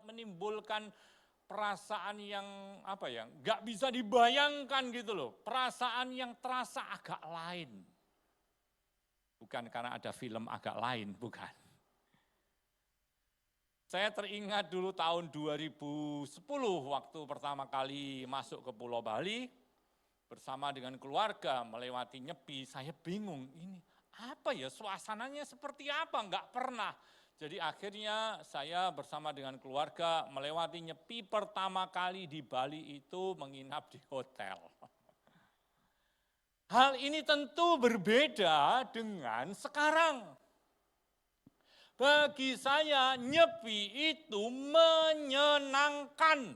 Menimbulkan perasaan yang nggak bisa dibayangkan gitu loh, perasaan yang terasa agak lain. Bukan karena ada film agak lain, bukan. Saya teringat dulu tahun 2010 waktu pertama kali masuk ke Pulau Bali, bersama dengan keluarga melewati Nyepi, saya bingung, ini apa ya suasananya seperti apa, nggak pernah. Jadi akhirnya saya bersama dengan keluarga melewati Nyepi pertama kali di Bali itu menginap di hotel. Hal ini tentu berbeda dengan sekarang. Bagi saya Nyepi itu menyenangkan.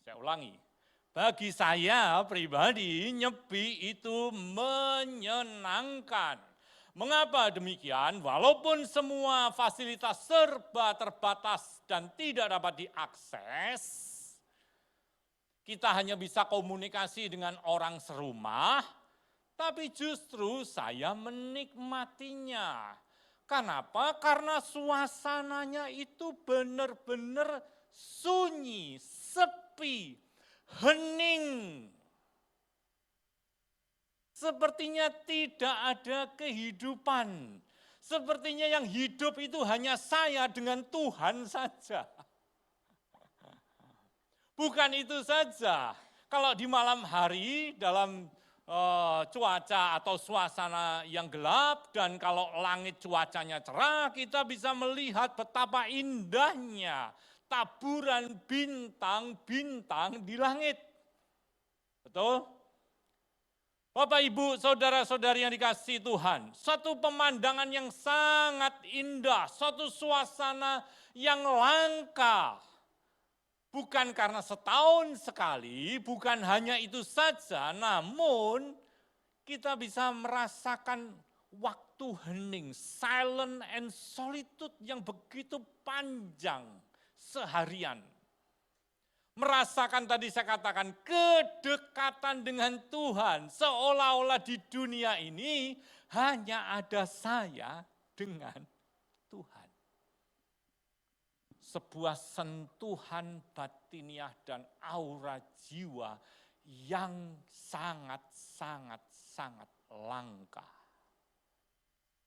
Saya ulangi, bagi saya pribadi Nyepi itu menyenangkan. Mengapa demikian? Walaupun semua fasilitas serba terbatas dan tidak dapat diakses, kita hanya bisa komunikasi dengan orang serumah, tapi justru saya menikmatinya. Kenapa? Karena suasananya itu benar-benar sunyi, sepi, hening. Sepertinya tidak ada kehidupan. Sepertinya yang hidup itu hanya saya dengan Tuhan saja. Bukan itu saja. Kalau di malam hari dalam cuaca atau suasana yang gelap dan kalau langit cuacanya cerah, kita bisa melihat betapa indahnya taburan bintang-bintang di langit. Betul? Bapak, Ibu, saudara-saudari yang dikasihi Tuhan, satu pemandangan yang sangat indah, suatu suasana yang langka. Bukan karena setahun sekali, bukan hanya itu saja, namun kita bisa merasakan waktu hening, silent and solitude yang begitu panjang seharian. Merasakan tadi saya katakan kedekatan dengan Tuhan, seolah-olah di dunia ini hanya ada saya dengan Tuhan. Sebuah sentuhan batiniah dan aura jiwa yang sangat langka.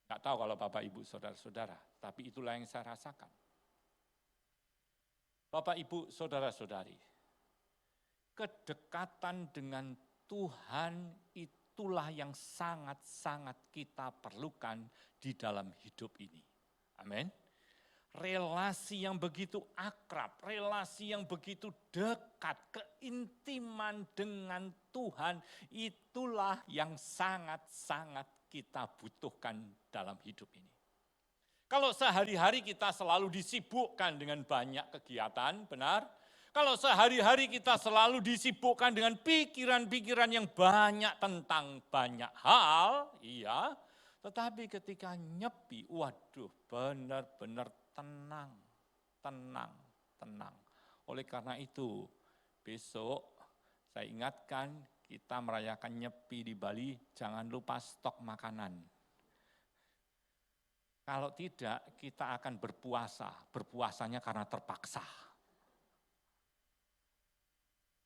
Nggak tahu kalau Bapak, Ibu, saudara-saudara, tapi itulah yang saya rasakan. Bapak, Ibu, saudara-saudari, kedekatan dengan Tuhan itulah yang sangat-sangat kita perlukan di dalam hidup ini. Amin. Relasi yang begitu akrab, relasi yang begitu dekat, keintiman dengan Tuhan, itulah yang sangat-sangat kita butuhkan dalam hidup ini. Kalau sehari-hari kita selalu disibukkan dengan banyak kegiatan, benar? Kalau sehari-hari kita selalu disibukkan dengan pikiran-pikiran yang banyak tentang banyak hal, iya. Tetapi ketika Nyepi, waduh benar-benar tenang. Oleh karena itu, besok saya ingatkan kita merayakan Nyepi di Bali, jangan lupa stok makanan. Kalau tidak, kita akan berpuasanya karena terpaksa.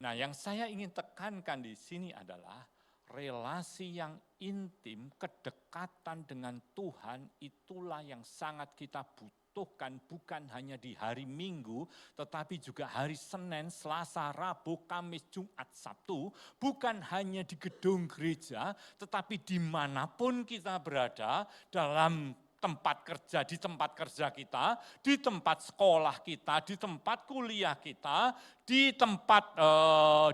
Nah, yang saya ingin tekankan di sini adalah relasi yang intim, kedekatan dengan Tuhan itulah yang sangat kita butuhkan, bukan hanya di hari Minggu, tetapi juga hari Senin, Selasa, Rabu, Kamis, Jumat, Sabtu, bukan hanya di gedung gereja, tetapi dimanapun kita berada, dalam tempat kerja, di tempat kerja kita, di tempat sekolah kita, di tempat kuliah kita, di tempat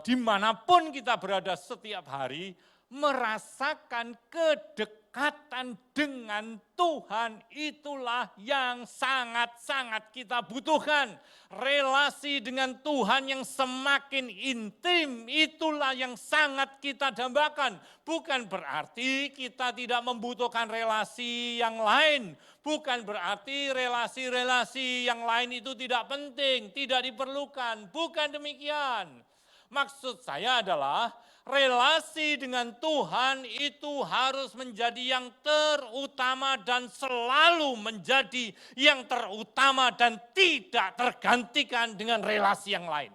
dimanapun kita berada setiap hari, merasakan kedekatan dengan Tuhan itulah yang sangat-sangat kita butuhkan. Relasi dengan Tuhan yang semakin intim itulah yang sangat kita dambakan. Bukan berarti kita tidak membutuhkan relasi yang lain. Bukan berarti relasi-relasi yang lain itu tidak penting, tidak diperlukan. Bukan demikian. Maksud saya adalah relasi dengan Tuhan itu harus menjadi yang terutama dan selalu menjadi yang terutama dan tidak tergantikan dengan relasi yang lain.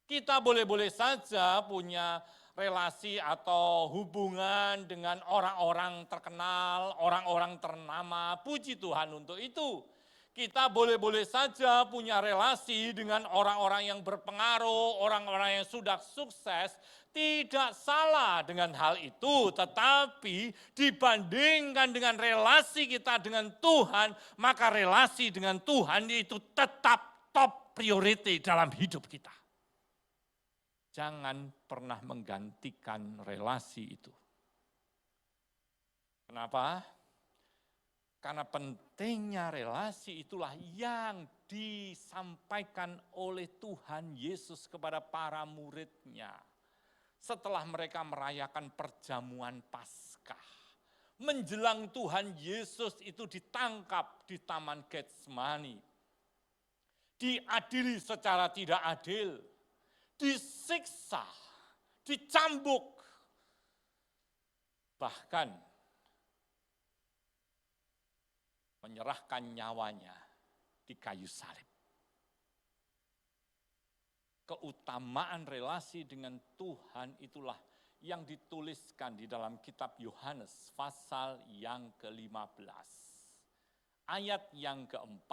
Kita boleh-boleh saja punya relasi atau hubungan dengan orang-orang terkenal, orang-orang ternama, puji Tuhan untuk itu. Kita boleh-boleh saja punya relasi dengan orang-orang yang berpengaruh, orang-orang yang sudah sukses. Tidak salah dengan hal itu, tetapi dibandingkan dengan relasi kita dengan Tuhan, maka relasi dengan Tuhan itu tetap top priority dalam hidup kita. Jangan pernah menggantikan relasi itu. Kenapa? Karena pentingnya relasi itulah yang disampaikan oleh Tuhan Yesus kepada para muridnya. Setelah mereka merayakan perjamuan Paskah. Menjelang Tuhan Yesus itu ditangkap di Taman Getsemani. Diadili secara tidak adil. Disiksa, dicambuk. Bahkan menyerahkan nyawanya di kayu salib. Keutamaan relasi dengan Tuhan itulah yang dituliskan di dalam kitab Yohanes pasal yang ke-15. Ayat yang ke-4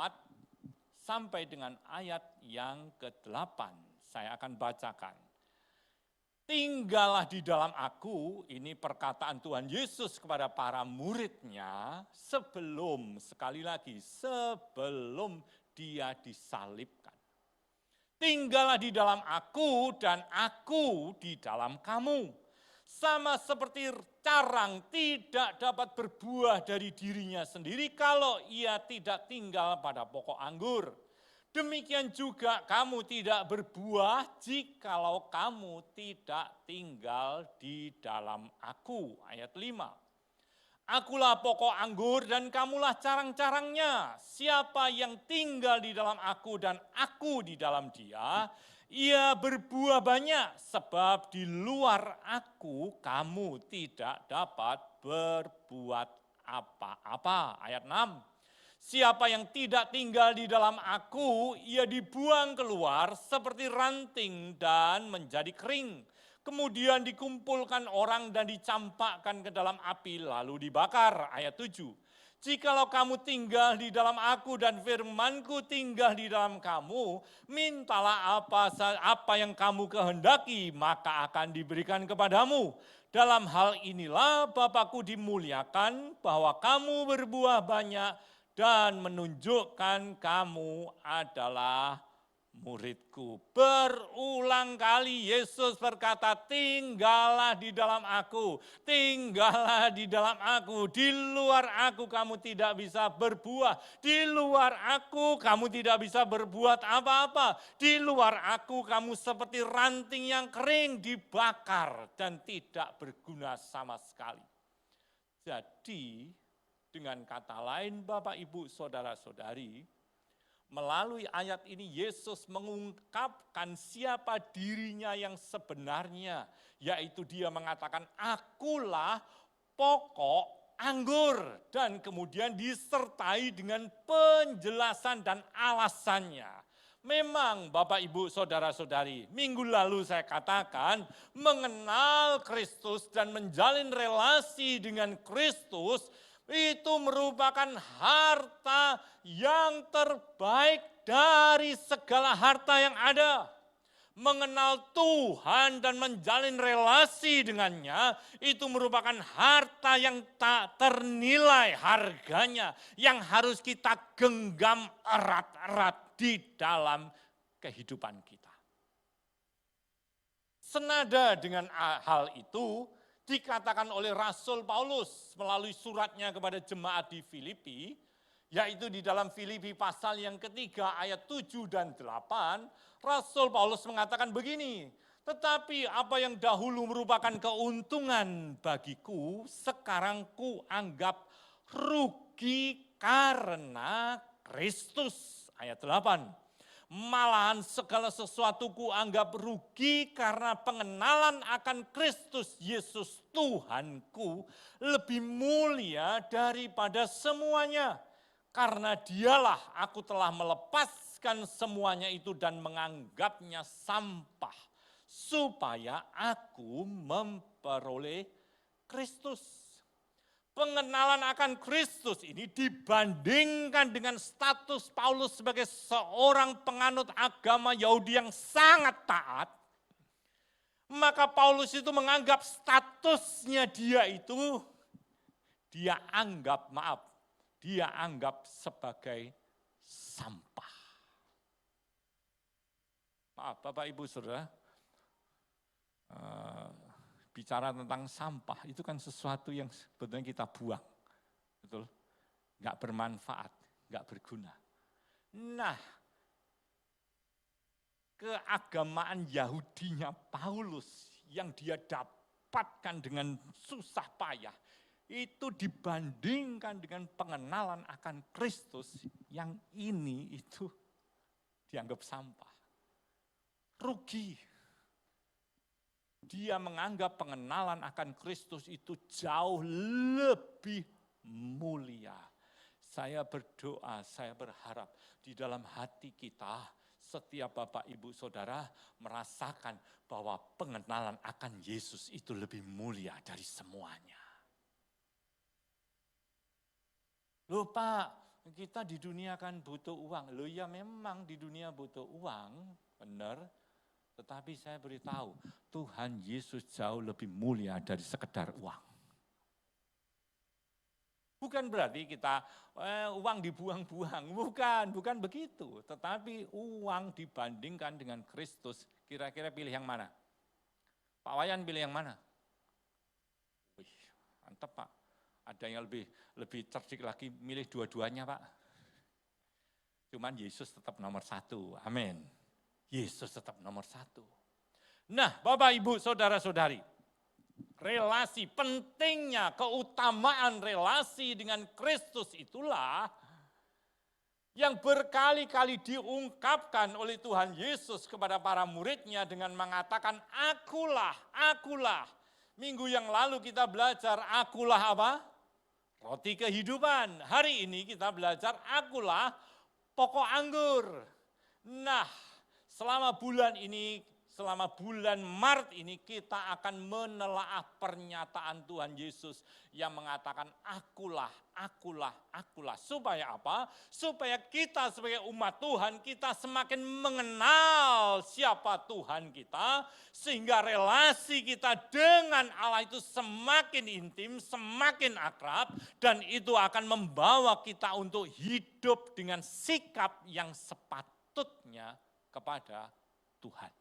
sampai dengan ayat yang ke-8 saya akan bacakan. Tinggallah di dalam aku, ini perkataan Tuhan Yesus kepada para muridnya sebelum, sekali lagi, sebelum dia disalibkan. Tinggallah di dalam aku dan aku di dalam kamu. Sama seperti carang tidak dapat berbuah dari dirinya sendiri kalau ia tidak tinggal pada pokok anggur. Demikian juga kamu tidak berbuah jikalau kamu tidak tinggal di dalam aku. Ayat 5. Akulah pokok anggur dan kamulah carang-carangnya. Siapa yang tinggal di dalam aku dan aku di dalam dia, ia berbuah banyak. Sebab di luar aku kamu tidak dapat berbuat apa-apa. Ayat 6. Siapa yang tidak tinggal di dalam aku, ia dibuang keluar seperti ranting dan menjadi kering. Kemudian dikumpulkan orang dan dicampakkan ke dalam api lalu dibakar. Ayat 7. Jikalau kamu tinggal di dalam aku dan firmanku tinggal di dalam kamu, mintalah apa yang kamu kehendaki, maka akan diberikan kepadamu. Dalam hal inilah Bapakku dimuliakan, bahwa kamu berbuah banyak, dan menunjukkan kamu adalah muridku. Berulang kali Yesus berkata, tinggallah di dalam aku, tinggallah di dalam aku. Di luar aku kamu tidak bisa berbuah. Di luar aku kamu tidak bisa berbuat apa-apa. Di luar aku kamu seperti ranting yang kering dibakar dan tidak berguna sama sekali. Jadi, dengan kata lain Bapak, Ibu, Saudara-saudari, melalui ayat ini Yesus mengungkapkan siapa dirinya yang sebenarnya, yaitu dia mengatakan akulah pokok anggur, dan kemudian disertai dengan penjelasan dan alasannya. Memang Bapak Ibu Saudara-saudari, minggu lalu saya katakan mengenal Kristus dan menjalin relasi dengan Kristus itu merupakan harta yang terbaik dari segala harta yang ada. Mengenal Tuhan dan menjalin relasi dengannya itu merupakan harta yang tak ternilai harganya, yang harus kita genggam erat-erat di dalam kehidupan kita. Senada dengan hal itu dikatakan oleh Rasul Paulus melalui suratnya kepada jemaat di Filipi, yaitu di dalam Filipi pasal yang ketiga ayat 7 dan 8, Rasul Paulus mengatakan begini, tetapi apa yang dahulu merupakan keuntungan bagiku, sekarang ku anggap rugi karena Kristus. Ayat 8. Malahan segala sesuatu ku anggap rugi karena pengenalan akan Kristus Yesus Tuhanku lebih mulia daripada semuanya. Karena dialah aku telah melepaskan semuanya itu dan menganggapnya sampah. Supaya aku memperoleh Kristus. Pengenalan akan Kristus ini dibandingkan dengan status Paulus sebagai seorang penganut agama Yahudi yang sangat taat. Maka Paulus itu menganggap statusnya dia anggap sebagai sampah. Maaf Bapak Ibu Saudara, bicara tentang sampah itu kan sesuatu yang sebetulnya kita buang, betul? Nggak bermanfaat, nggak berguna. Nah, keagamaan Yahudinya Paulus yang dia dapatkan dengan susah payah, itu dibandingkan dengan pengenalan akan Kristus yang ini itu dianggap sampah. Rugi. Dia menganggap pengenalan akan Kristus itu jauh lebih mulia. Saya berdoa, saya berharap di dalam hati kita setiap Bapak Ibu Saudara merasakan bahwa pengenalan akan Yesus itu lebih mulia dari semuanya. Loh Pak, kita di dunia kan butuh uang. Loh ya memang di dunia butuh uang, benar. Tetapi saya beritahu, Tuhan Yesus jauh lebih mulia dari sekedar uang. Bukan berarti kita uang dibuang-buang, bukan begitu. Tetapi uang dibandingkan dengan Kristus, kira-kira pilih yang mana? Pak Wayan pilih yang mana? Wih, mantap Pak. Ada yang lebih cerdik lagi, milih dua-duanya Pak. Cuman Yesus tetap nomor satu, amin. Yesus tetap nomor satu. Nah Bapak Ibu Saudara-saudari, relasi pentingnya, keutamaan relasi dengan Kristus itulah yang berkali-kali diungkapkan oleh Tuhan Yesus kepada para muridnya dengan mengatakan akulah. Minggu yang lalu kita belajar akulah apa? Roti kehidupan. Hari ini kita belajar akulah pokok anggur. Nah, selama bulan Maret ini kita akan menelaah pernyataan Tuhan Yesus yang mengatakan akulah. Supaya apa? Supaya kita sebagai umat Tuhan kita semakin mengenal siapa Tuhan kita. Sehingga relasi kita dengan Allah itu semakin intim, semakin akrab. Dan itu akan membawa kita untuk hidup dengan sikap yang sepatutnya kepada Tuhan.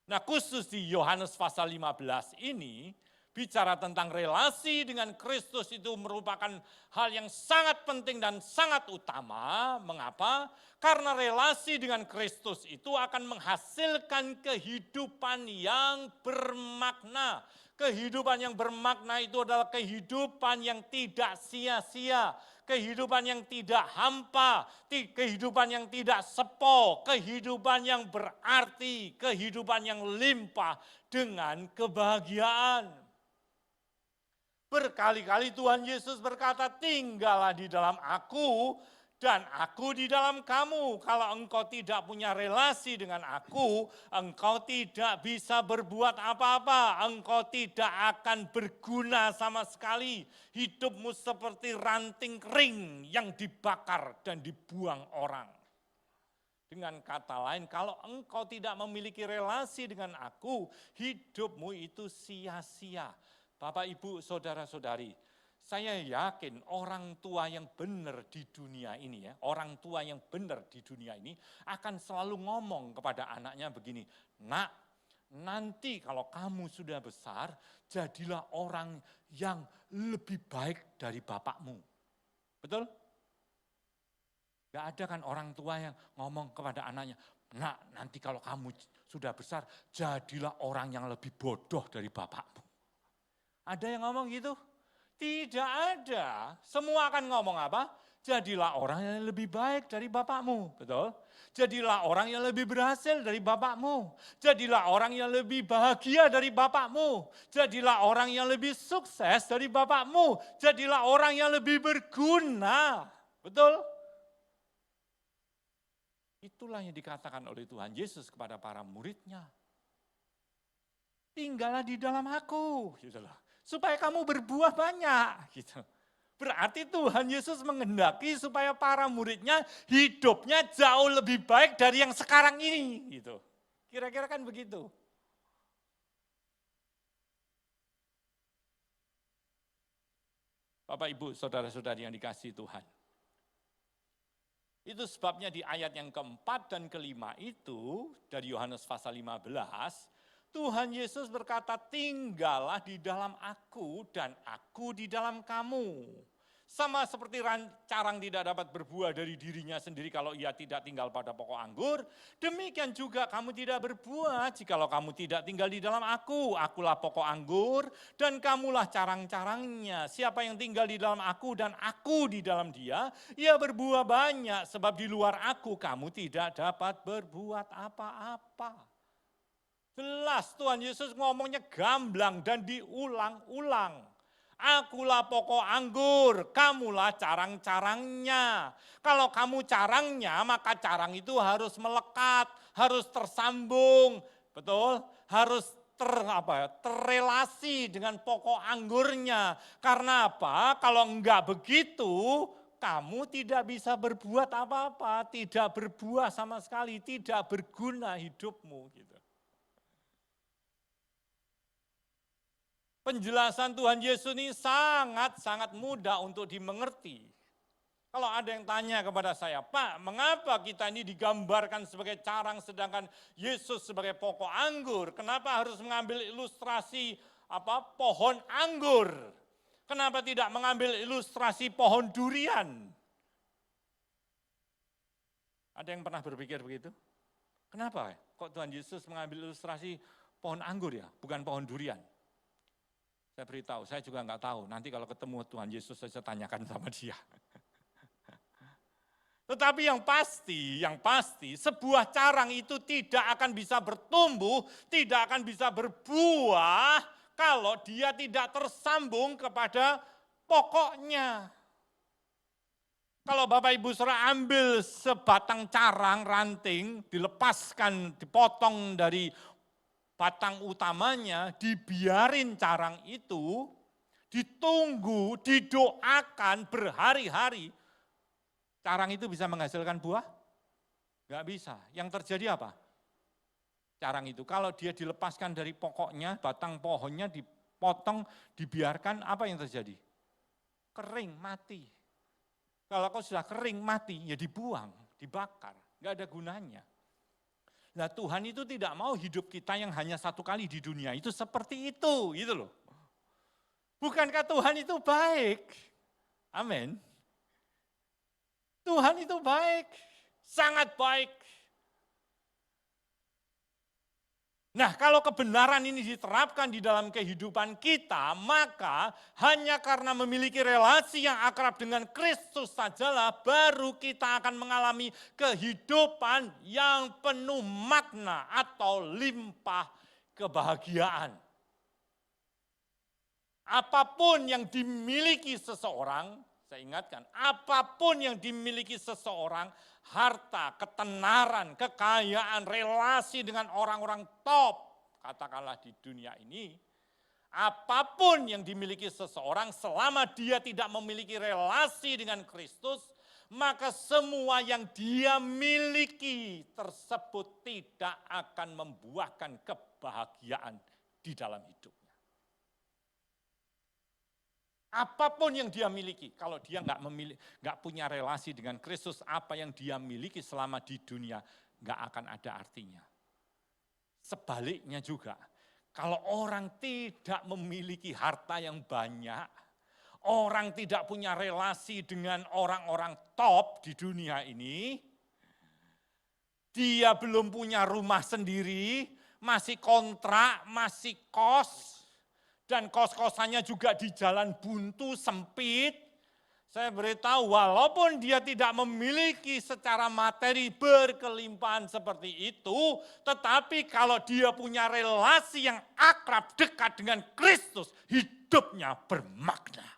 Nah khusus di Yohanes pasal 15 ini, bicara tentang relasi dengan Kristus itu merupakan hal yang sangat penting dan sangat utama. Mengapa? Karena relasi dengan Kristus itu akan menghasilkan kehidupan yang bermakna. Kehidupan yang bermakna itu adalah kehidupan yang tidak sia-sia. Kehidupan yang tidak hampa, kehidupan yang tidak sepo, kehidupan yang berarti, kehidupan yang limpah dengan kebahagiaan. Berkali-kali Tuhan Yesus berkata, tinggallah di dalam aku dan aku di dalam kamu. Kalau engkau tidak punya relasi dengan aku, engkau tidak bisa berbuat apa-apa. Engkau tidak akan berguna sama sekali. Hidupmu seperti ranting kering yang dibakar dan dibuang orang. Dengan kata lain, kalau engkau tidak memiliki relasi dengan aku, hidupmu itu sia-sia. Bapak, Ibu, saudara-saudari, saya yakin orang tua yang benar di dunia ini ya, orang tua yang benar di dunia ini akan selalu ngomong kepada anaknya begini, nak, nanti kalau kamu sudah besar, jadilah orang yang lebih baik dari bapakmu. Betul? Gak ada kan orang tua yang ngomong kepada anaknya, nak, nanti kalau kamu sudah besar, jadilah orang yang lebih bodoh dari bapakmu. Ada yang ngomong gitu? Tidak ada. Semua akan ngomong apa? Jadilah orang yang lebih baik dari bapakmu. Betul? Jadilah orang yang lebih berhasil dari bapakmu. Jadilah orang yang lebih bahagia dari bapakmu. Jadilah orang yang lebih sukses dari bapakmu. Jadilah orang yang lebih berguna. Betul? Itulah yang dikatakan oleh Tuhan Yesus kepada para muridnya. Tinggallah di dalam aku, gitulah. Supaya kamu berbuah banyak, gitu. Berarti Tuhan Yesus menghendaki supaya para muridnya hidupnya jauh lebih baik dari yang sekarang ini, gitu. Kira-kira kan begitu. Bapak, Ibu, saudara-saudari yang dikasihi Tuhan. Itu sebabnya di ayat yang keempat dan kelima itu, dari Yohanes pasal 15, Tuhan Yesus berkata, tinggallah di dalam aku dan aku di dalam kamu. Sama seperti carang tidak dapat berbuah dari dirinya sendiri kalau ia tidak tinggal pada pokok anggur, demikian juga kamu tidak berbuah jikalau kamu tidak tinggal di dalam aku. Akulah pokok anggur dan kamulah carang-carangnya. Siapa yang tinggal di dalam aku dan aku di dalam dia, ia berbuah banyak, sebab di luar aku kamu tidak dapat berbuat apa-apa. Jelas Tuhan Yesus ngomongnya gamblang dan diulang-ulang. Akulah pokok anggur, kamulah carang-carangnya. Kalau kamu carangnya, maka carang itu harus melekat, harus tersambung, betul? Harus terrelasi dengan pokok anggurnya. Karena apa? Kalau enggak begitu, kamu tidak bisa berbuat apa-apa, tidak berbuah sama sekali, tidak berguna hidupmu, gitu. Penjelasan Tuhan Yesus ini sangat-sangat mudah untuk dimengerti. Kalau ada yang tanya kepada saya, Pak, mengapa kita ini digambarkan sebagai carang sedangkan Yesus sebagai pokok anggur? Kenapa harus mengambil ilustrasi pohon anggur? Kenapa tidak mengambil ilustrasi pohon durian? Ada yang pernah berpikir begitu? Kenapa kok Tuhan Yesus mengambil ilustrasi pohon anggur ya, bukan pohon durian? Saya beritahu, saya juga enggak tahu. Nanti kalau ketemu Tuhan Yesus, saya tanyakan sama dia. Tetapi yang pasti sebuah carang itu tidak akan bisa bertumbuh, tidak akan bisa berbuah kalau dia tidak tersambung kepada pokoknya. Kalau Bapak Ibu saudara ambil sebatang carang ranting, dilepaskan, dipotong dari batang utamanya, dibiarin carang itu, ditunggu, didoakan berhari-hari, carang itu bisa menghasilkan buah? Enggak bisa. Yang terjadi apa? Carang itu, kalau dia dilepaskan dari pokoknya, batang pohonnya dipotong, dibiarkan, apa yang terjadi? Kering, mati. Kalau kau sudah kering, mati, ya dibuang, dibakar, enggak ada gunanya. Nah Tuhan itu tidak mau hidup kita yang hanya satu kali di dunia, itu seperti itu, gitu loh. Bukankah Tuhan itu baik? Amin. Tuhan itu baik, sangat baik. Nah kalau kebenaran ini diterapkan di dalam kehidupan kita, maka hanya karena memiliki relasi yang akrab dengan Kristus sajalah baru kita akan mengalami kehidupan yang penuh makna atau limpah kebahagiaan. Apapun yang dimiliki seseorang, Saya ingatkan, apapun yang dimiliki seseorang, harta, ketenaran, kekayaan, relasi dengan orang-orang top, katakanlah di dunia ini, apapun yang dimiliki seseorang selama dia tidak memiliki relasi dengan Kristus, maka semua yang dia miliki tersebut tidak akan membuahkan kebahagiaan di dalam hidupnya. Apapun yang dia miliki, kalau dia nggak punya relasi dengan Kristus, apa yang dia miliki selama di dunia nggak akan ada artinya. Sebaliknya juga, kalau orang tidak memiliki harta yang banyak, orang tidak punya relasi dengan orang-orang top di dunia ini, dia belum punya rumah sendiri, masih kontrak, masih kos, dan kos-kosannya juga di jalan buntu, sempit. Saya beritahu, walaupun dia tidak memiliki secara materi berkelimpahan seperti itu, tetapi kalau dia punya relasi yang akrab, dekat dengan Kristus, hidupnya bermakna.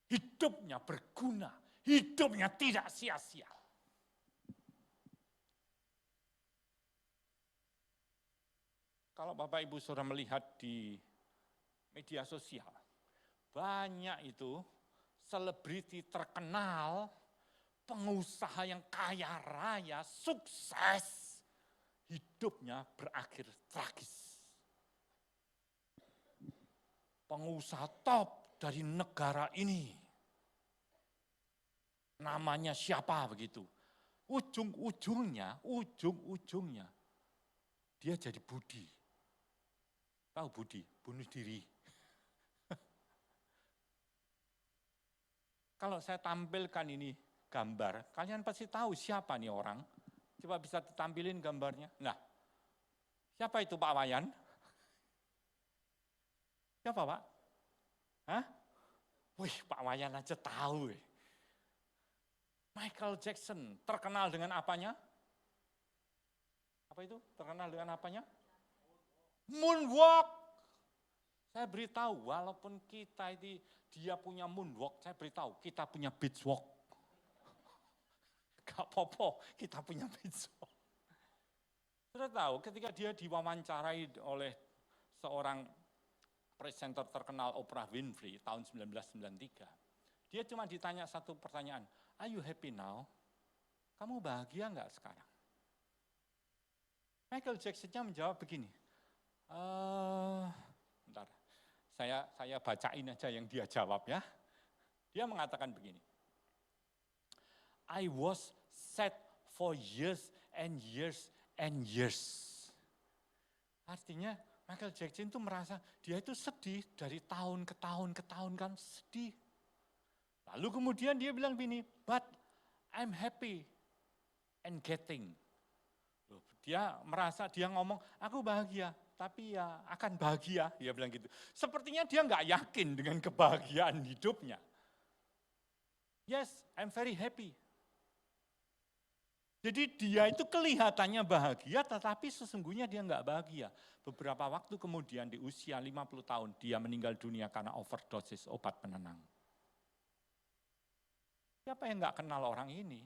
Hidupnya berguna, hidupnya tidak sia-sia. Kalau Bapak Ibu sudah melihat di media sosial, banyak itu selebriti terkenal, pengusaha yang kaya raya, sukses, hidupnya berakhir tragis. Pengusaha top dari negara ini, namanya siapa begitu, ujung-ujungnya dia jadi Budi. Tahu Budi, bunuh diri. Kalau saya tampilkan ini gambar, kalian pasti tahu siapa nih orang. Coba bisa ditampilin gambarnya. Nah, siapa itu Pak Wayan? Siapa Pak? Hah? Wih, Pak Wayan aja tahu. Michael Jackson, terkenal dengan apanya? Apa itu? Terkenal dengan apanya? Moonwalk. Saya beritahu, walaupun kita ini dia punya moonwalk, saya beritahu kita punya beachwalk. Gak apa-apa, kita punya beachwalk. Sudah tahu, ketika dia diwawancarai oleh seorang presenter terkenal Oprah Winfrey tahun 1993, dia cuma ditanya satu pertanyaan, "Are you happy now?" Kamu bahagia enggak sekarang? Michael Jackson-nya menjawab begini, bentar, saya bacain aja yang dia jawab ya. Dia mengatakan begini, "I was sad for years and years and years." Artinya Michael Jackson itu merasa dia itu sedih dari tahun ke tahun kan sedih. Lalu kemudian dia bilang begini, "But I'm happy and getting." Dia merasa, dia ngomong, "Aku bahagia, tapi ya akan bahagia." Dia bilang gitu. Sepertinya dia nggak yakin dengan kebahagiaan hidupnya. "Yes, I'm very happy." Jadi dia itu kelihatannya bahagia, tetapi sesungguhnya dia nggak bahagia. Beberapa waktu kemudian di usia 50 tahun, dia meninggal dunia karena overdosis obat penenang. Siapa yang nggak kenal orang ini?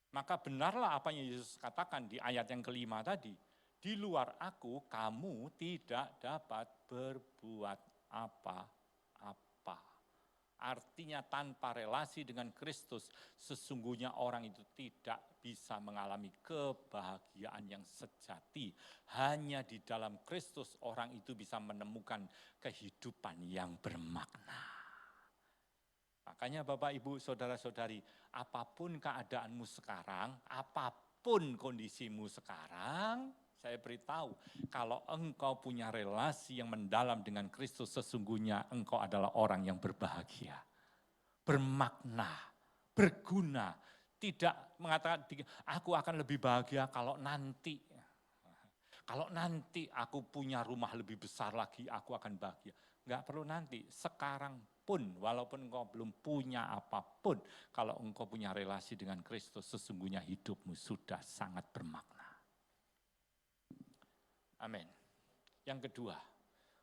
Maka benarlah apa yang Yesus katakan di ayat yang kelima tadi. Di luar aku, kamu tidak dapat berbuat apa-apa. Artinya tanpa relasi dengan Kristus, sesungguhnya orang itu tidak bisa mengalami kebahagiaan yang sejati. Hanya di dalam Kristus orang itu bisa menemukan kehidupan yang bermakna. Makanya Bapak, Ibu, Saudara-saudari, apapun keadaanmu sekarang, apapun kondisimu sekarang, saya beritahu, kalau engkau punya relasi yang mendalam dengan Kristus, sesungguhnya engkau adalah orang yang berbahagia, bermakna, berguna. Tidak mengatakan, aku akan lebih bahagia kalau nanti. Kalau nanti aku punya rumah lebih besar lagi, aku akan bahagia. Enggak perlu nanti, sekarang pun, walaupun engkau belum punya apapun, kalau engkau punya relasi dengan Kristus, sesungguhnya hidupmu sudah sangat bermakna. Amin. Yang kedua,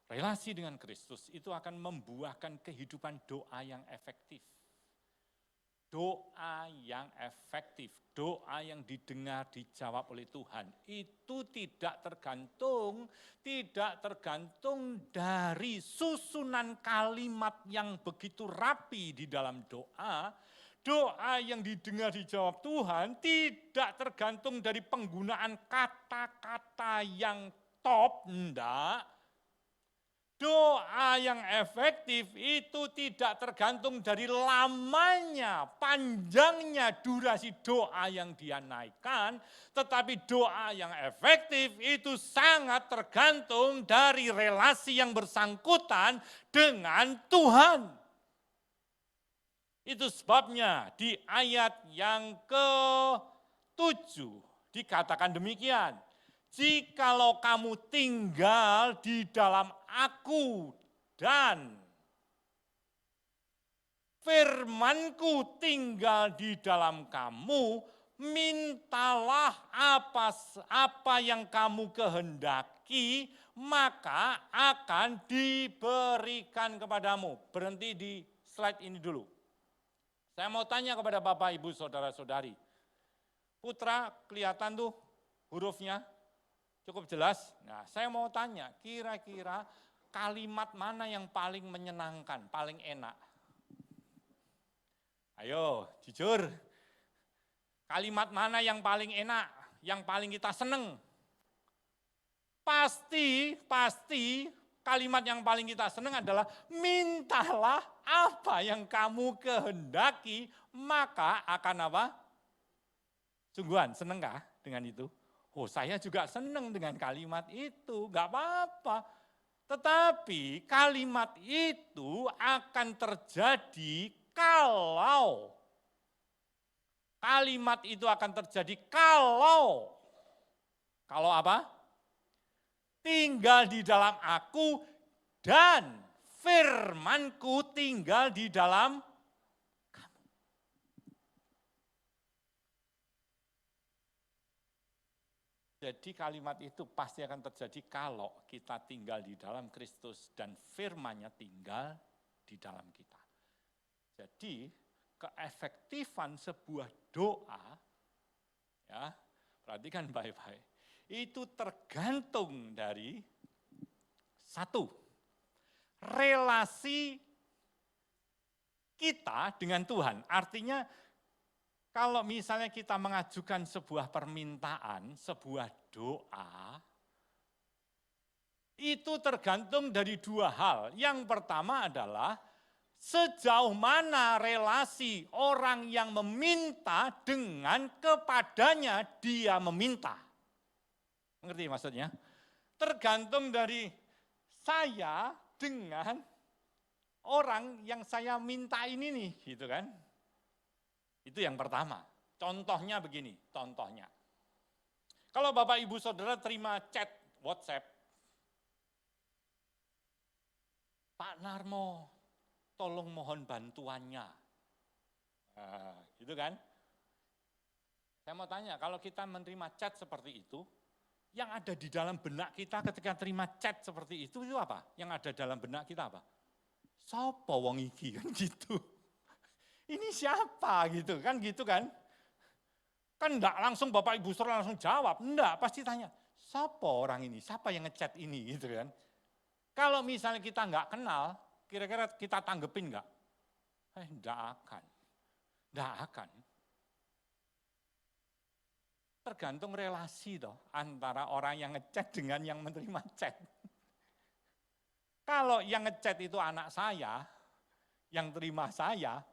Relasi dengan Kristus itu akan membuahkan kehidupan doa yang efektif. Doa yang efektif, doa yang didengar, dijawab oleh Tuhan. Itu tidak tergantung dari susunan kalimat yang begitu rapi di dalam doa. Doa yang didengar, dijawab Tuhan tidak tergantung dari penggunaan kata-kata yang top, enggak. Doa yang efektif itu tidak tergantung dari lamanya, panjangnya durasi doa yang dia naikkan, tetapi doa yang efektif itu sangat tergantung dari relasi yang bersangkutan dengan Tuhan. Itu sebabnya di ayat yang ke-7 dikatakan demikian. Jikalau kamu tinggal di dalam aku dan firmanku tinggal di dalam kamu, mintalah apa yang kamu kehendaki, maka akan diberikan kepadamu. Berhenti di slide ini dulu. Saya mau tanya kepada Bapak, Ibu, Saudara-saudari. Putra, kelihatan tuh hurufnya? Cukup jelas? Nah, saya mau tanya, kira-kira kalimat mana yang paling menyenangkan, paling enak? Ayo, jujur. Kalimat mana yang paling enak, yang paling kita seneng? Pasti kalimat yang paling kita seneng adalah mintalah apa yang kamu kehendaki, maka akan apa? Sungguhan, senengkah dengan itu? Oh, saya juga senang dengan kalimat itu, enggak apa-apa. Tetapi kalimat itu akan terjadi kalau apa? Tinggal di dalam aku dan firmanku tinggal di dalam kamu. Jadi kalimat itu pasti akan terjadi kalau kita tinggal di dalam Kristus dan firman-Nya tinggal di dalam kita. Jadi keefektifan sebuah doa, ya, perhatikan baik-baik, itu tergantung dari satu, relasi kita dengan Tuhan. Artinya kalau misalnya kita mengajukan sebuah permintaan, sebuah doa, itu tergantung dari dua hal. Yang pertama adalah sejauh mana relasi orang yang meminta dengan kepadanya dia meminta. Mengerti maksudnya? Tergantung dari saya dengan orang yang saya minta ini nih, gitu kan. Itu yang pertama. Contohnya begini, contohnya. Kalau Bapak Ibu Saudara terima chat WhatsApp, Pak Narmo, tolong mohon bantuannya. Nah, gitu kan. Saya mau tanya, kalau kita menerima chat seperti itu, yang ada di dalam benak kita ketika terima chat seperti itu apa? Yang ada dalam benak kita apa? Sopo wong iki kan gitu. Ini siapa gitu kan kan enggak langsung Bapak Ibu Saudara langsung jawab, enggak, pasti tanya siapa orang ini, siapa yang ngechat ini gitu kan. Kalau misalnya kita enggak kenal, kira-kira kita tanggepin enggak? Enggak akan. Tergantung relasi toh antara orang yang ngechat dengan yang menerima chat. Kalau yang ngechat itu anak saya, yang terima saya,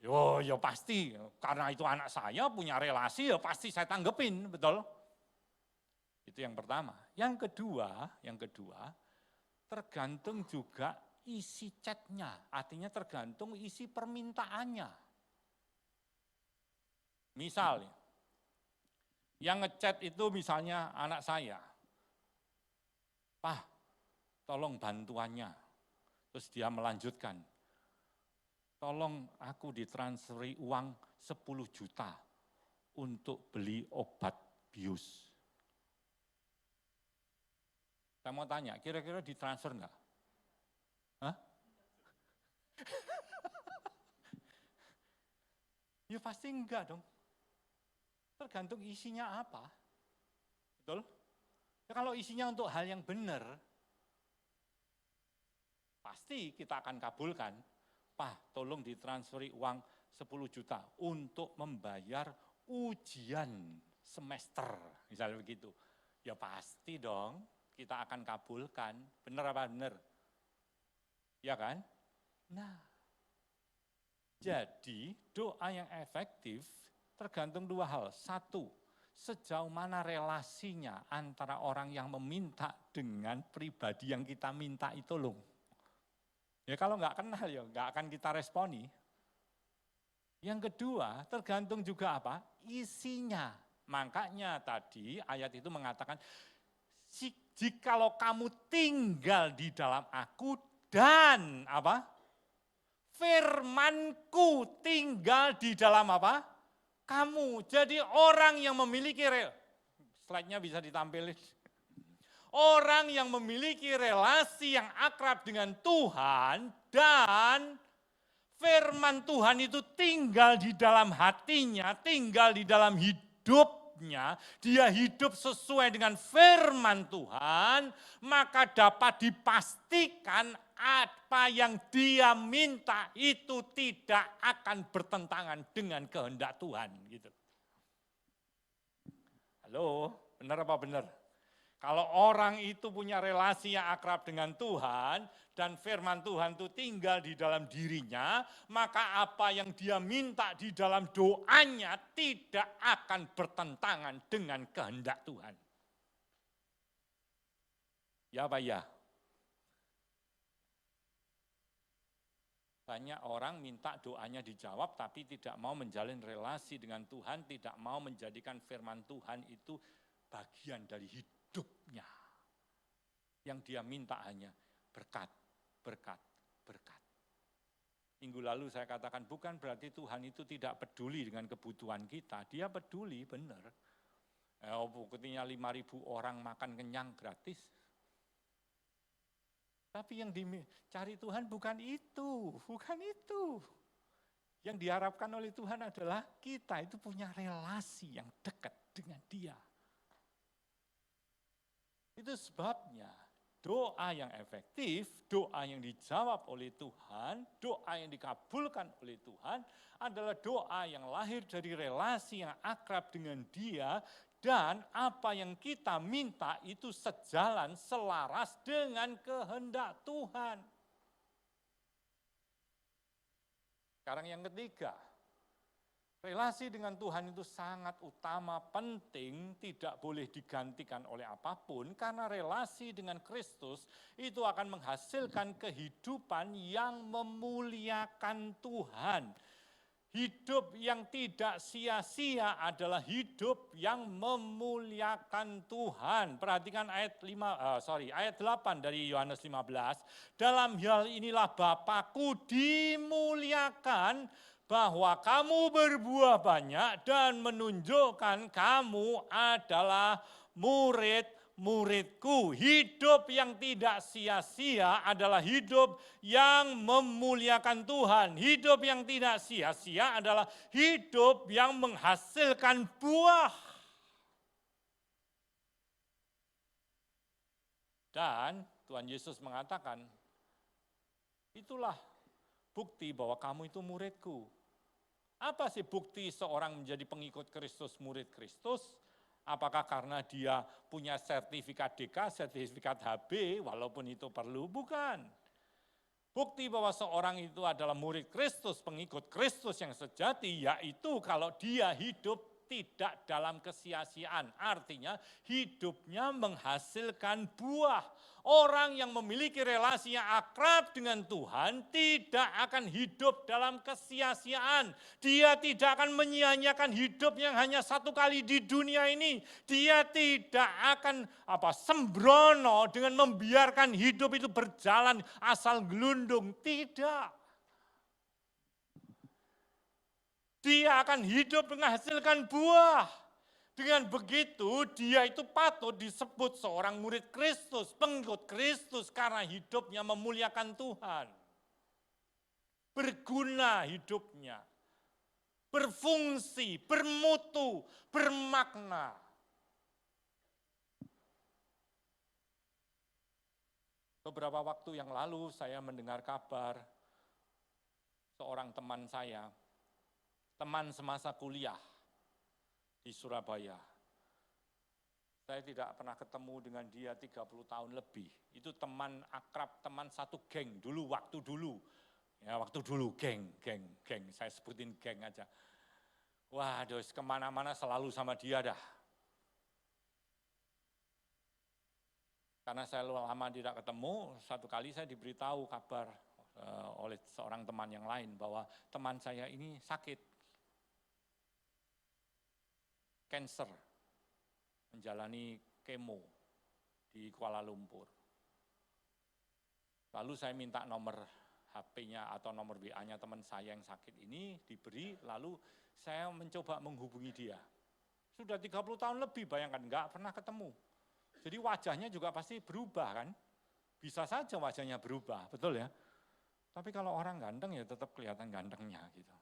yo pasti, karena itu anak saya punya relasi, ya pasti saya tanggepin, betul? Itu yang pertama. Yang kedua, tergantung juga isi chatnya, artinya tergantung isi permintaannya. Misal, yang ngechat itu misalnya anak saya, Pak, tolong bantuannya. Terus dia melanjutkan, tolong aku ditransferi uang 10 juta untuk beli obat bius. Saya mau tanya, kira-kira ditransfer enggak? Ya pasti enggak dong. Tergantung isinya apa. Betul? Ya kalau isinya untuk hal yang benar, pasti kita akan kabulkan. Pak, tolong ditransferi uang 10 juta untuk membayar ujian semester, misalnya begitu. Ya pasti dong, kita akan kabulkan. Benar apa benar? Ya kan? Nah, jadi doa yang efektif tergantung dua hal. Satu, sejauh mana relasinya antara orang yang meminta dengan pribadi yang kita minta itu loh. Ya kalau nggak kenal ya nggak akan kita responi. Yang kedua, tergantung juga apa? Isinya. Makanya tadi ayat itu mengatakan, jikalau kamu tinggal di dalam aku dan apa? Firmanku tinggal di dalam apa? Kamu. Jadi orang yang memiliki, slide-nya bisa ditampilkan. Orang yang memiliki relasi yang akrab dengan Tuhan dan firman Tuhan itu tinggal di dalam hatinya, tinggal di dalam hidupnya, dia hidup sesuai dengan firman Tuhan, maka dapat dipastikan apa yang dia minta itu tidak akan bertentangan dengan kehendak Tuhan. Gitu. Halo, benar apa benar? Kalau orang itu punya relasi yang akrab dengan Tuhan dan firman Tuhan itu tinggal di dalam dirinya, maka apa yang dia minta di dalam doanya tidak akan bertentangan dengan kehendak Tuhan. Ya Pak ya? Banyak orang minta doanya dijawab tapi tidak mau menjalin relasi dengan Tuhan, tidak mau menjadikan firman Tuhan itu bagian dari hidupnya. Yang dia minta hanya berkat, berkat, berkat. Minggu lalu saya katakan bukan berarti Tuhan itu tidak peduli dengan kebutuhan kita. Dia peduli, benar. Buktinya 5.000 orang makan kenyang gratis. Tapi yang dicari Tuhan bukan itu, bukan itu. Yang diharapkan oleh Tuhan adalah kita itu punya relasi yang dekat dengan Dia. Itu sebabnya doa yang efektif, doa yang dijawab oleh Tuhan, doa yang dikabulkan oleh Tuhan adalah doa yang lahir dari relasi yang akrab dengan Dia dan apa yang kita minta itu sejalan, selaras dengan kehendak Tuhan. Sekarang yang ketiga, relasi dengan Tuhan itu sangat utama, penting, tidak boleh digantikan oleh apapun, karena relasi dengan Kristus itu akan menghasilkan kehidupan yang memuliakan Tuhan. Hidup yang tidak sia-sia adalah hidup yang memuliakan Tuhan. Perhatikan ayat 8 dari Yohanes 15. Dalam hal inilah Bapa-Ku dimuliakan, bahwa kamu berbuah banyak dan menunjukkan kamu adalah murid-muridku. Hidup yang tidak sia-sia adalah hidup yang memuliakan Tuhan. Hidup yang tidak sia-sia adalah hidup yang menghasilkan buah. Dan Tuhan Yesus mengatakan, itulah bukti bahwa kamu itu muridku. Apa sih bukti seorang menjadi pengikut Kristus, murid Kristus? Apakah karena dia punya sertifikat DK, sertifikat HB, walaupun itu perlu? Bukan. Bukti bahwa seorang itu adalah murid Kristus, pengikut Kristus yang sejati, yaitu kalau dia hidup tidak dalam kesia-siaan. Artinya hidupnya menghasilkan buah. Orang yang memiliki relasi yang akrab dengan Tuhan tidak akan hidup dalam kesia-siaan. Dia tidak akan menyia-nyiakan hidup yang hanya satu kali di dunia ini. Dia tidak akan sembrono dengan membiarkan hidup itu berjalan asal gelundung. Tidak. Dia akan hidup menghasilkan buah. Dengan begitu dia itu patut disebut seorang murid Kristus, pengikut Kristus karena hidupnya memuliakan Tuhan. berguna hidupnya, berfungsi, bermutu, bermakna. Beberapa waktu yang lalu saya mendengar kabar seorang teman saya, teman semasa kuliah di Surabaya. Saya tidak pernah ketemu dengan dia 30 tahun lebih. Itu teman akrab, teman satu geng dulu, waktu dulu. Ya waktu dulu, geng. Saya sebutin geng aja. Waduh, kemana-mana selalu sama dia dah. Karena saya lama tidak ketemu, satu kali saya diberitahu kabar oleh seorang teman yang lain bahwa teman saya ini sakit. Cancer. Menjalani kemo di Kuala Lumpur. Lalu saya minta nomor HP-nya atau nomor WA-nya teman saya yang sakit ini diberi, lalu saya mencoba menghubungi dia. Sudah 30 tahun lebih, bayangkan, enggak pernah ketemu. Jadi wajahnya juga pasti berubah kan, bisa saja wajahnya berubah, betul ya. Tapi kalau orang ganteng ya tetap kelihatan gantengnya gitu.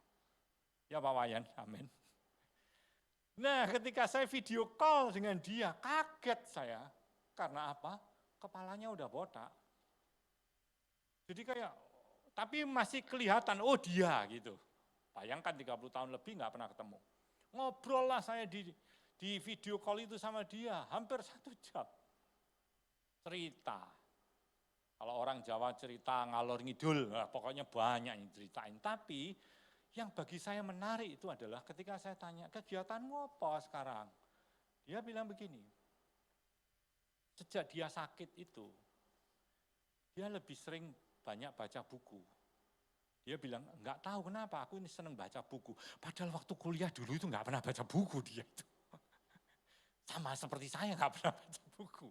Ya Pak Wayan, amin. Nah ketika saya video call dengan dia, kaget saya. Karena apa? Kepalanya udah botak. Jadi kayak, tapi masih kelihatan, oh dia gitu. Bayangkan 30 tahun lebih nggak pernah ketemu. Ngobrol lah saya di video call itu sama dia, hampir 1 jam. Cerita. Kalau orang Jawa cerita ngalor ngidul, nah, pokoknya banyak yang ceritain. Tapi yang bagi saya menarik itu adalah ketika saya tanya, kegiatanmu apa sekarang? Dia bilang begini, sejak dia sakit itu, dia lebih sering banyak baca buku. Dia bilang, enggak tahu kenapa, aku ini senang baca buku. Padahal waktu kuliah dulu itu enggak pernah baca buku dia itu. Sama seperti saya enggak pernah baca buku.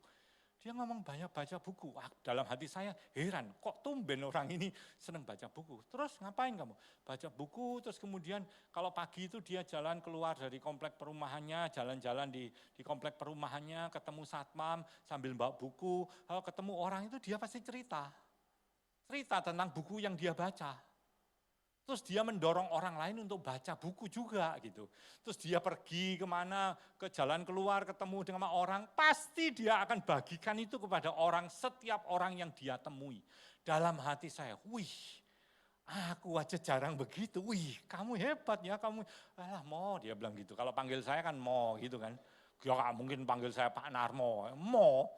Dia ngomong banyak baca buku. Wah, dalam hati saya heran, kok tumben orang ini senang baca buku. Terus ngapain kamu? Baca buku, terus kemudian kalau pagi itu dia jalan keluar dari komplek perumahannya, jalan-jalan di komplek perumahannya, ketemu satpam sambil bawa buku, kalau ketemu orang itu dia pasti cerita. Cerita tentang buku yang dia baca. Terus dia mendorong orang lain untuk baca buku juga gitu. Terus dia pergi kemana, ke jalan keluar, ketemu dengan orang, pasti dia akan bagikan itu kepada orang, setiap orang yang dia temui. Dalam hati saya, wih, aku aja jarang begitu, wih kamu hebat ya, kamu, alah Mo, dia bilang gitu. Kalau panggil saya kan Mo gitu kan. Ya gak mungkin panggil saya Pak Narmo, Mo.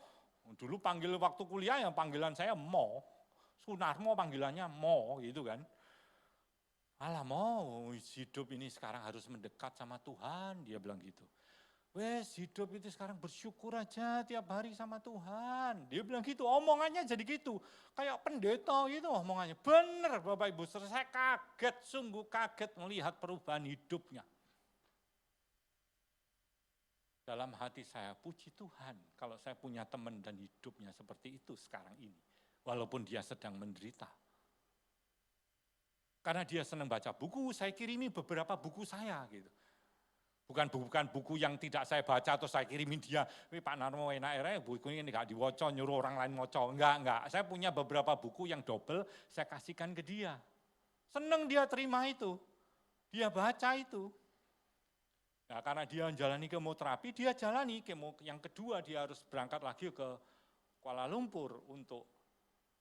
Dulu panggil waktu kuliah ya panggilan saya Mo. Sunarmo panggilannya Mo gitu kan. Alah mau hidup ini sekarang harus mendekat sama Tuhan, dia bilang gitu. Wes hidup itu sekarang bersyukur aja tiap hari sama Tuhan. Dia bilang gitu, omongannya jadi gitu. Kayak pendeta gitu omongannya. Bener Bapak Ibu, saya kaget, sungguh kaget melihat perubahan hidupnya. Dalam hati saya, puji Tuhan kalau saya punya teman dan hidupnya seperti itu sekarang ini. Walaupun dia sedang menderita. Karena dia senang baca buku, saya kirimi beberapa buku saya gitu. Bukan buku yang tidak saya baca atau saya kirimin dia, Pak Narmo enak buku ini enggak diwoco, nyuruh orang lain ngoco. Enggak. Saya punya beberapa buku yang double, saya kasihkan ke dia. Senang dia terima itu, dia baca itu. Nah, karena dia menjalani kemoterapi, dia jalani kemo yang kedua, dia harus berangkat lagi ke Kuala Lumpur untuk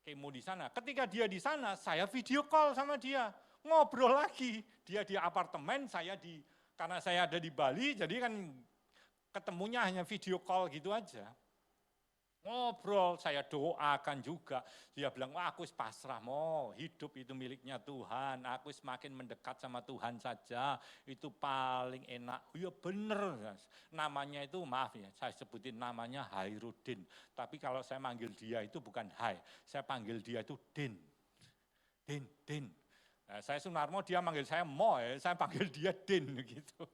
kemo di sana. Ketika dia di sana, saya video call sama dia, ngobrol lagi. Dia di apartemen, karena saya ada di Bali, jadi kan ketemunya hanya video call gitu aja. Ngobrol, saya doakan juga. Dia bilang, wah aku pasrah Mo, hidup itu miliknya Tuhan, aku semakin mendekat sama Tuhan saja, itu paling enak. Ya bener, namanya itu maaf ya, saya sebutin namanya Hairudin. Tapi kalau saya manggil dia itu bukan Hai, saya panggil dia itu Din. Din. Nah, saya Sunarmo, dia manggil saya Mo, saya panggil dia Din gitu.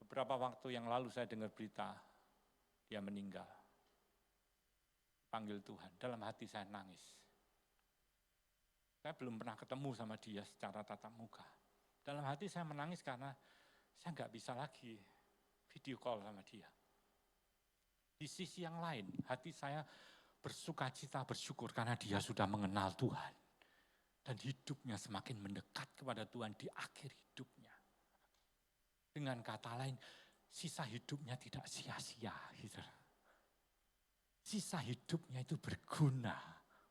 Beberapa waktu yang lalu saya dengar berita, dia meninggal. Panggil Tuhan, dalam hati saya nangis. Saya belum pernah ketemu sama dia secara tatap muka. Dalam hati saya menangis karena saya nggak bisa lagi video call sama dia. Di sisi yang lain, hati saya bersuka cita, bersyukur karena dia sudah mengenal Tuhan. Dan hidupnya semakin mendekat kepada Tuhan di akhir hidupnya. Dengan kata lain, sisa hidupnya tidak sia-sia. Gitu. Sisa hidupnya itu berguna,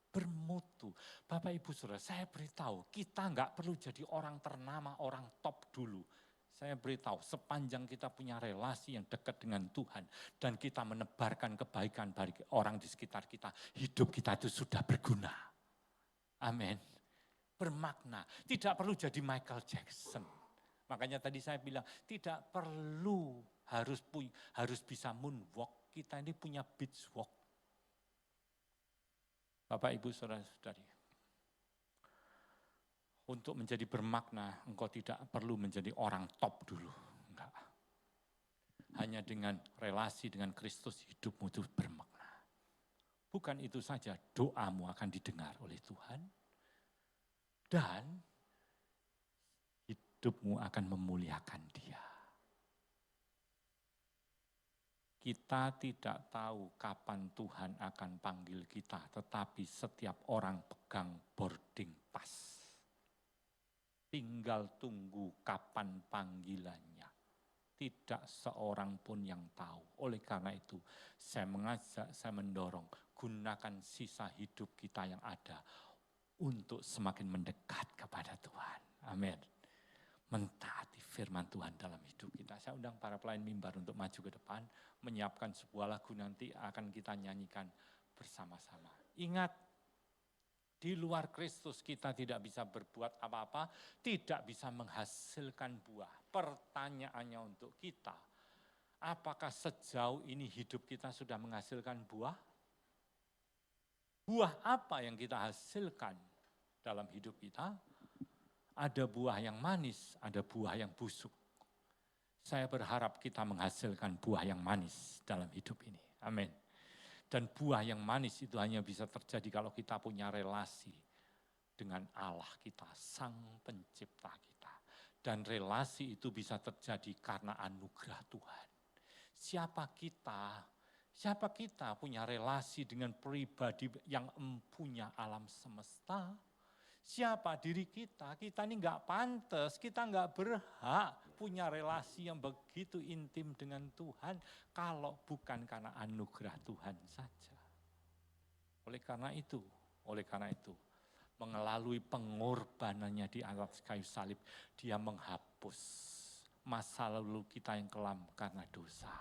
bermutu. Bapak Ibu Saudara, saya beritahu, kita enggak perlu jadi orang ternama, orang top dulu. Saya beritahu, sepanjang kita punya relasi yang dekat dengan Tuhan, dan kita menebarkan kebaikan bagi orang di sekitar kita, hidup kita itu sudah berguna. Amin. Bermakna, tidak perlu jadi Michael Jackson. Makanya tadi saya bilang, tidak perlu harus bisa moonwalk, kita ini punya beach walk. Bapak, Ibu, Saudara-saudari, untuk menjadi bermakna, engkau tidak perlu menjadi orang top dulu. Enggak. Hanya dengan relasi dengan Kristus, hidupmu itu bermakna. Bukan itu saja, doamu akan didengar oleh Tuhan. Dan hidupmu akan memuliakan Dia. Kita tidak tahu kapan Tuhan akan panggil kita, tetapi setiap orang pegang boarding pass. Tinggal tunggu kapan panggilannya. Tidak seorang pun yang tahu. Oleh karena itu, saya mengajak, saya mendorong, gunakan sisa hidup kita yang ada untuk semakin mendekat kepada Tuhan. Amin. Mentaati firman Tuhan dalam hidup kita. Saya undang para pelayan mimbar untuk maju ke depan, menyiapkan sebuah lagu nanti akan kita nyanyikan bersama-sama. Ingat, di luar Kristus kita tidak bisa berbuat apa-apa, tidak bisa menghasilkan buah. Pertanyaannya untuk kita, apakah sejauh ini hidup kita sudah menghasilkan buah? Buah apa yang kita hasilkan dalam hidup kita? Ada buah yang manis, ada buah yang busuk. Saya berharap kita menghasilkan buah yang manis dalam hidup ini. Amin. Dan buah yang manis itu hanya bisa terjadi kalau kita punya relasi dengan Allah kita, Sang Pencipta kita. Dan relasi itu bisa terjadi karena anugerah Tuhan. Siapa kita punya relasi dengan pribadi yang empunya alam semesta? Siapa diri kita? Kita ini enggak pantas, kita enggak berhak punya relasi yang begitu intim dengan Tuhan kalau bukan karena anugerah Tuhan saja. Oleh karena itu, melalui pengorbanannya di atas kayu salib, Dia menghapus masa lalu kita yang kelam karena dosa.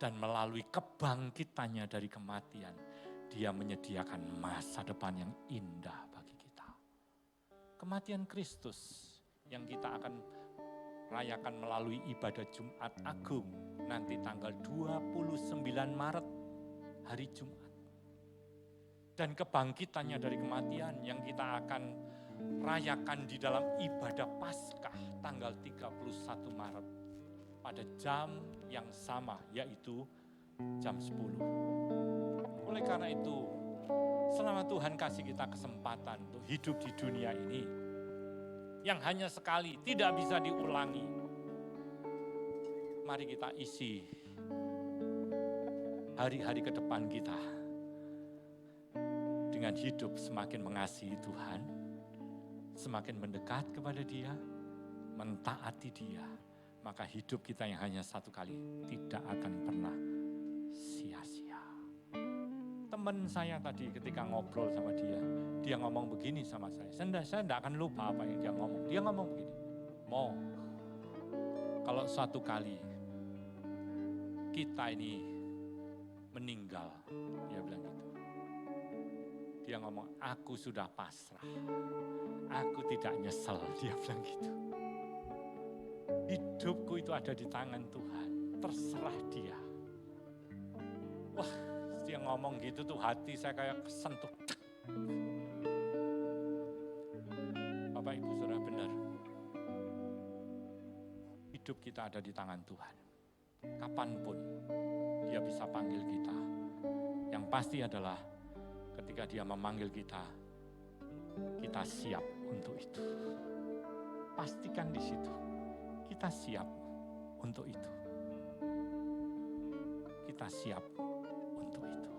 Dan melalui kebangkitannya dari kematian, Dia menyediakan masa depan yang indah bagi kita. Kematian Kristus yang kita akan rayakan melalui ibadah Jumat Agung nanti tanggal 29 Maret, hari Jumat. Dan kebangkitannya dari kematian yang kita akan rayakan di dalam ibadah Paskah tanggal 31 Maret. Pada jam yang sama, yaitu jam 10. Oleh karena itu, selama Tuhan kasih kita kesempatan untuk hidup di dunia ini, yang hanya sekali, tidak bisa diulangi. Mari kita isi hari-hari ke depan kita dengan hidup semakin mengasihi Tuhan, semakin mendekat kepada Dia, mentaati Dia. Maka hidup kita yang hanya satu kali tidak akan pernah sia-sia. Teman saya tadi ketika ngobrol sama dia ngomong begini sama saya. Saya tidak akan lupa apa yang dia ngomong. Dia ngomong begini, kalau suatu kali kita ini meninggal, dia bilang gitu. Dia ngomong, aku sudah pasrah, aku tidak nyesel, dia bilang gitu. Hidupku itu ada di tangan Tuhan, terserah Dia. Wah, dia ngomong gitu tuh hati saya kayak kesentuh. Bapak Ibu Saudara, benar. Hidup kita ada di tangan Tuhan. Kapanpun Dia bisa panggil kita. Yang pasti adalah ketika Dia memanggil kita, kita siap untuk itu. Pastikan di situ. Kita siap untuk itu. Kita siap untuk itu.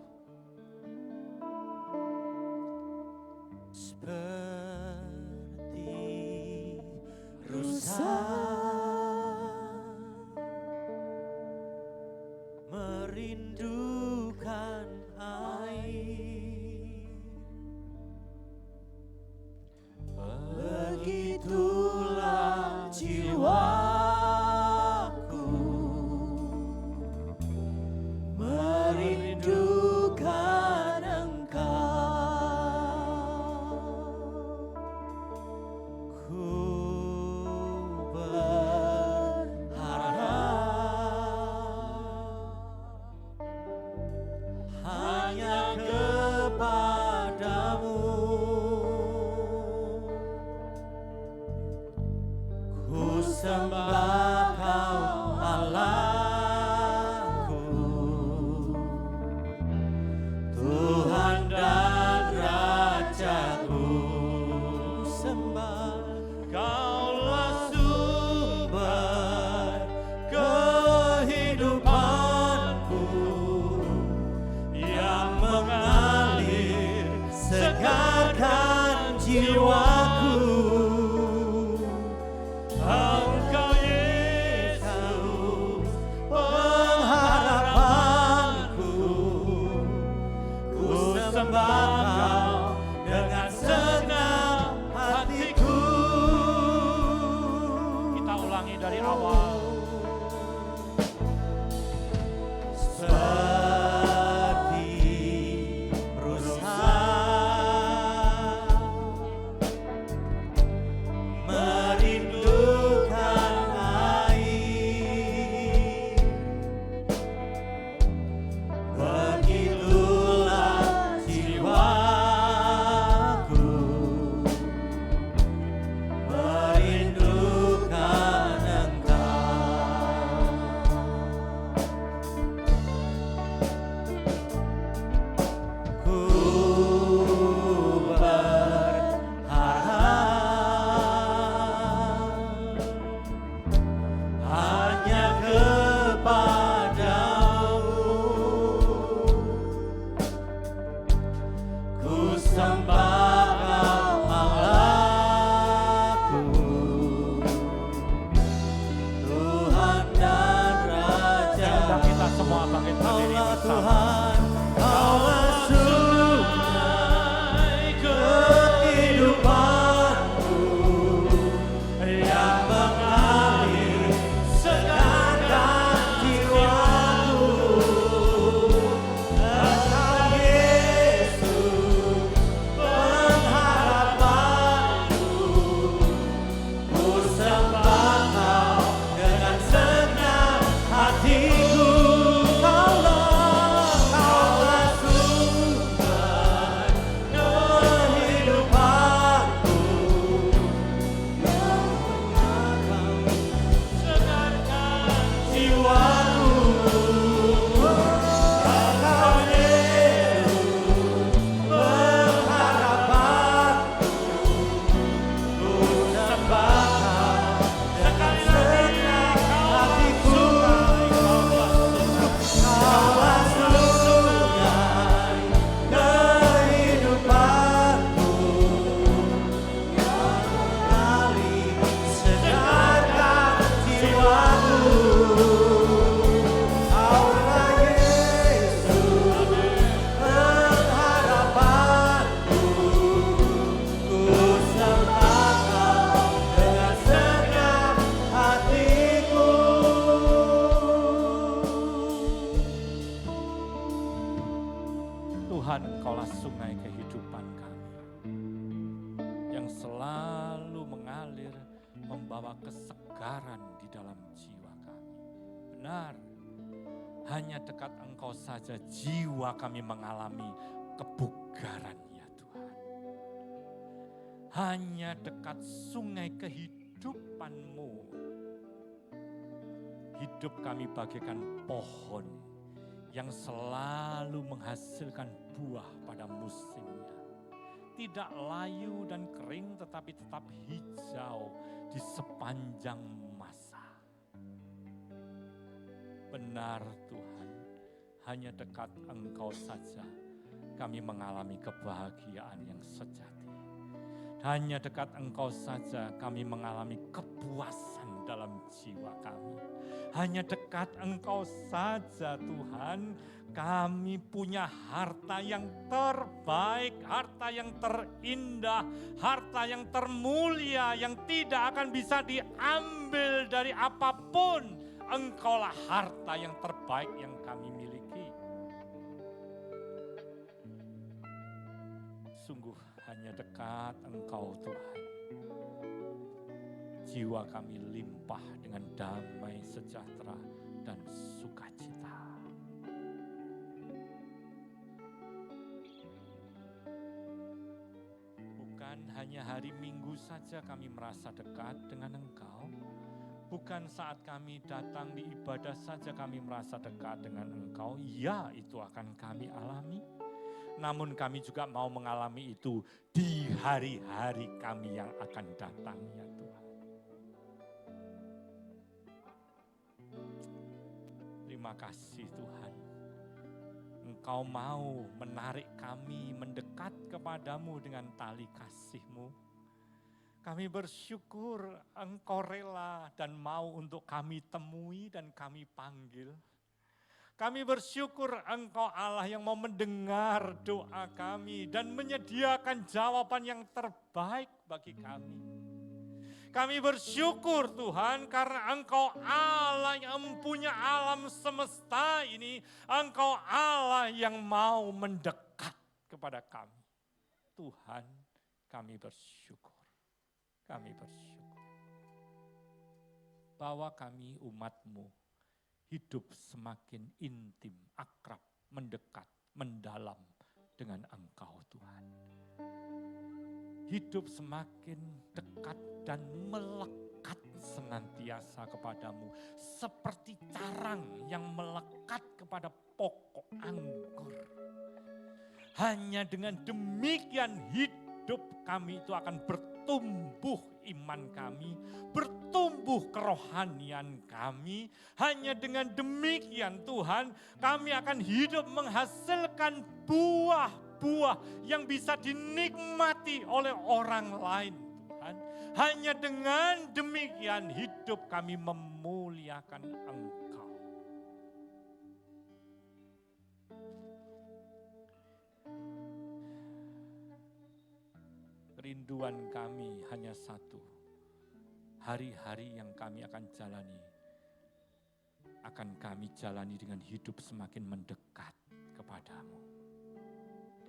berdiri Kaulah bersama. Tuhan, Kaulah sungai kehidupanku yang mengalir segarkan jiwaku. Engkau Yesus pengharapanku, ku sembah Kau dengan senang hatiku. Kaulah sungai kehidupanku yang mengalir segarkan jiwaku. Engkau Yesus pengharapanku, ku sembah Kau dengan senang hatiku. Kaulah sungai kehidupanku yang mengalir segarkan jiwaku. Kaulah Yesus pengharapanku, ku sembah Kau dengan senang hatiku. Tuhan, Engkaulah sungai kehidupan kami yang selalu mengalir, membawa kesegaran di dalam jiwa kami. Benar, hanya dekat Engkau saja jiwa kami mengalami kebugaran, ya Tuhan. Hanya dekat sungai kehidupan-Mu, hidup kami bagaikan pohon yang selalu menghasilkan buah pada musimnya. Tidak layu dan kering, tetapi tetap hijau di sepanjang masa. Benar Tuhan, hanya dekat Engkau saja kami mengalami kebahagiaan yang sejati. Hanya dekat Engkau saja kami mengalami kepuasan dalam jiwa kami. Hanya dekat Engkau saja Tuhan, kami punya harta yang terbaik, harta yang terindah, harta yang termulia, yang tidak akan bisa diambil dari apapun. Engkaulah harta yang terbaik yang kami miliki. Sungguh hanya dekat Engkau Tuhan, jiwa kami limpah dengan damai sejahtera dan sukacita. Bukan hanya hari Minggu saja kami merasa dekat dengan Engkau. Bukan saat kami datang di ibadah saja kami merasa dekat dengan Engkau. Ya, itu akan kami alami. Namun kami juga mau mengalami itu di hari-hari kami yang akan datang, ya Tuhan. Terima kasih Tuhan. Engkau mau menarik kami mendekat kepadamu dengan tali kasih-Mu. Kami bersyukur Engkau rela dan mau untuk kami temui dan kami panggil. Kami bersyukur Engkau Allah yang mau mendengar doa kami dan menyediakan jawaban yang terbaik bagi kami. Kami bersyukur Tuhan karena Engkau Allah yang mempunyai alam semesta ini. Engkau Allah yang mau mendekat kepada kami. Tuhan, kami bersyukur. Kami bersyukur bahwa kami umat-Mu hidup semakin intim, akrab, mendekat, mendalam dengan Engkau Tuhan. Hidup semakin dekat dan melekat senantiasa kepadamu. Seperti carang yang melekat kepada pokok anggur. Hanya dengan demikian hidup kami itu akan bertumbuh iman kami, bertumbuh kerohanian kami. Hanya dengan demikian Tuhan, kami akan hidup menghasilkan buah-buah yang bisa dinikmati oleh orang lain Tuhan. Hanya dengan demikian hidup kami memuliakan Engkau. Rinduan kami hanya satu. Hari-hari yang kami akan jalani, akan kami jalani dengan hidup semakin mendekat kepadamu.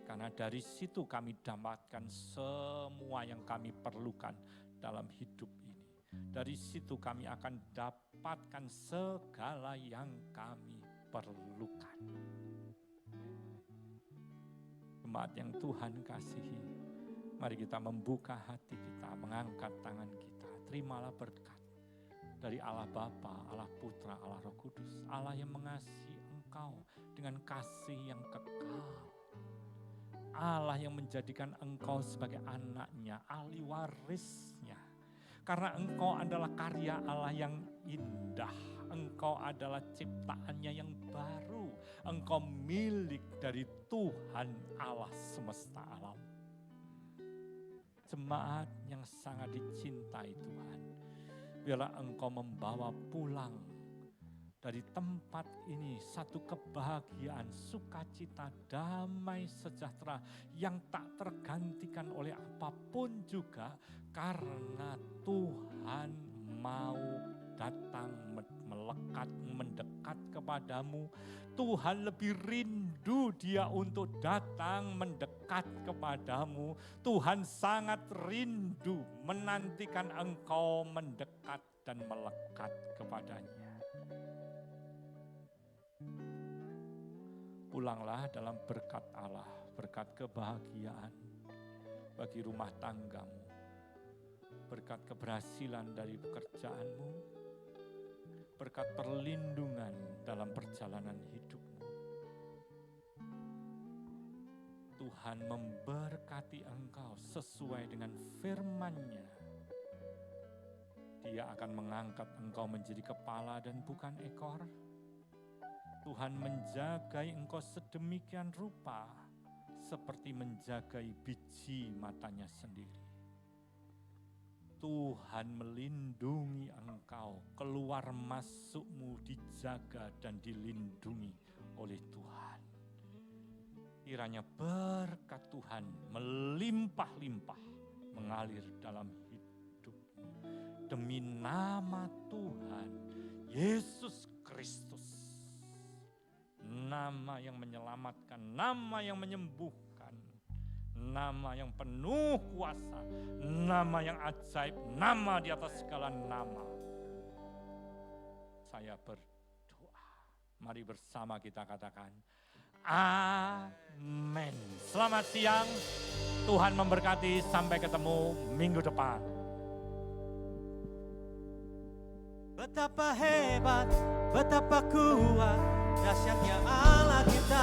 Karena dari situ kami dapatkan semua yang kami perlukan dalam hidup ini. Dari situ kami akan dapatkan segala yang kami perlukan. Jemaat yang Tuhan kasihi, mari kita membuka hati kita, mengangkat tangan kita. Terimalah berkat dari Allah Bapa, Allah Putra, Allah Roh Kudus. Allah yang mengasihi engkau dengan kasih yang kekal. Allah yang menjadikan engkau sebagai anaknya, ahli warisnya. Karena engkau adalah karya Allah yang indah. Engkau adalah ciptaannya yang baru. Engkau milik dari Tuhan Allah semesta alam. Jemaat yang sangat dicintai Tuhan, biarlah engkau membawa pulang dari tempat ini satu kebahagiaan, sukacita, damai, sejahtera yang tak tergantikan oleh apapun juga, karena Tuhan mau datang melekat, mendekat kepadamu. Tuhan lebih rindu dia untuk datang mendekat kepadamu. Tuhan sangat rindu menantikan engkau mendekat dan melekat kepadanya. Pulanglah dalam berkat Allah, berkat kebahagiaan bagi rumah tanggamu, berkat keberhasilan dari pekerjaanmu, berkat perlindungan dalam perjalanan hidupmu. Tuhan memberkati engkau sesuai dengan firman-Nya. Dia akan mengangkat engkau menjadi kepala dan bukan ekor. Tuhan menjagai engkau sedemikian rupa, seperti menjagai biji matanya sendiri. Tuhan melindungi engkau, keluar masukmu dijaga dan dilindungi oleh Tuhan. Kiranya berkat Tuhan melimpah-limpah mengalir dalam hidupmu. Demi nama Tuhan Yesus Kristus. Nama yang menyelamatkan, nama yang menyembuhkan, nama yang penuh kuasa, nama yang ajaib, nama di atas segala nama. Saya berdoa. Mari bersama kita katakan, amin. Selamat siang, Tuhan memberkati, sampai ketemu minggu depan. Betapa hebat, betapa kuat, dahsyatnya Allah kita.